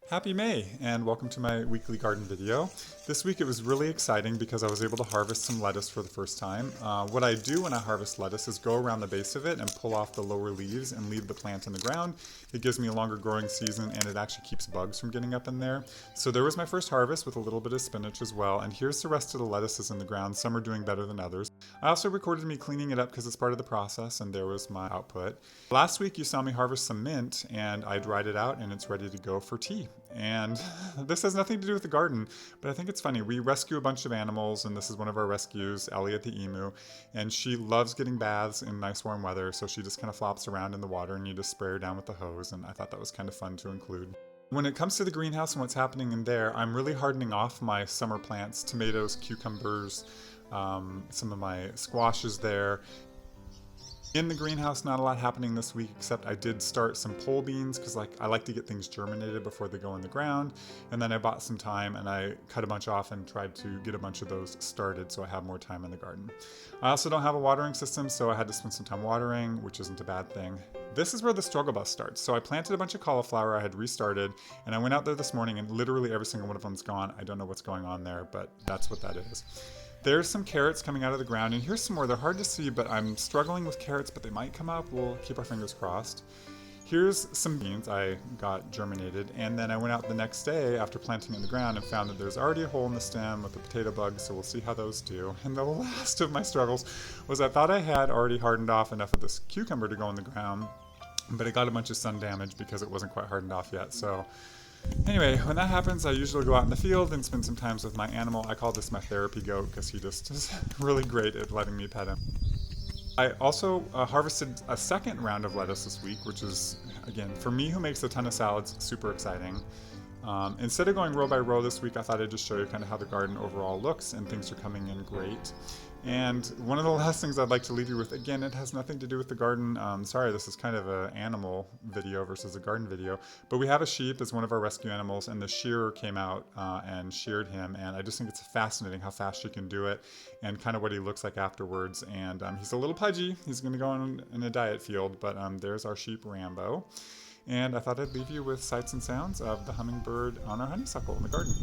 Happy May and welcome to my weekly garden video. This week it was really exciting because I was able to harvest some lettuce for the first time. What I do when I harvest lettuce is go around the base of it and pull off the lower leaves and leave the plant in the ground. It gives me a longer growing season and it actually keeps bugs from getting up in there. So there was my first harvest with a little bit of spinach as well, and here's the rest of the lettuces in the ground. Some are doing better than others. I also recorded me cleaning it up because it's part of the process, and there was my output. Last week you saw me harvest some mint and I dried it out and it's ready to go for tea. And this has nothing to do with the garden, but I think it's funny. We rescue a bunch of animals, and this is one of our rescues, Elliot the emu, and she loves getting baths in nice warm weather, so she just kind of flops around in the water and you just spray her down with the hose, and I thought that was kind of fun to include. When it comes to the greenhouse and what's happening in there, I'm really hardening off my summer plants, tomatoes, cucumbers, some of my squashes there. In the greenhouse, not a lot happening this week, except I did start some pole beans because I like to get things germinated before they go in the ground. And then I bought some time and I cut a bunch off and tried to get a bunch of those started so I have more time in the garden. I also don't have a watering system, so I had to spend some time watering, which isn't a bad thing. This is where the struggle bus starts. So I planted a bunch of cauliflower I had restarted, and I went out there this morning and literally every single one of them's gone. I don't know what's going on there, but that's what that is. There's some carrots coming out of the ground, and here's some more. They're hard to see, but I'm struggling with carrots, but they might come up. We'll keep our fingers crossed. Here's some beans I got germinated, and then I went out the next day after planting in the ground and found that there's already a hole in the stem with the potato bug, so we'll see how those do. And the last of my struggles was I thought I had already hardened off enough of this cucumber to go in the ground, but it got a bunch of sun damage because it wasn't quite hardened off yet. So anyway, when that happens, I usually go out in the field and spend some time with my animal. I call this my therapy goat because he just is really great at letting me pet him. I also harvested a second round of lettuce this week, which is, again, for me who makes a ton of salads, super exciting. Instead of going row by row this week, I thought I'd just show you kind of how the garden overall looks, and things are coming in great. And one of the last things I'd like to leave you with, again, it has nothing to do with the garden. Sorry, this is kind of an animal video versus a garden video, but we have a sheep as one of our rescue animals, and the shearer came out and sheared him, and I just think it's fascinating how fast she can do it and kind of what he looks like afterwards. And he's a little pudgy. He's going to go in a diet field, but there's our sheep Rambo. And I thought I'd leave you with sights and sounds of the hummingbird on our honeysuckle in the garden.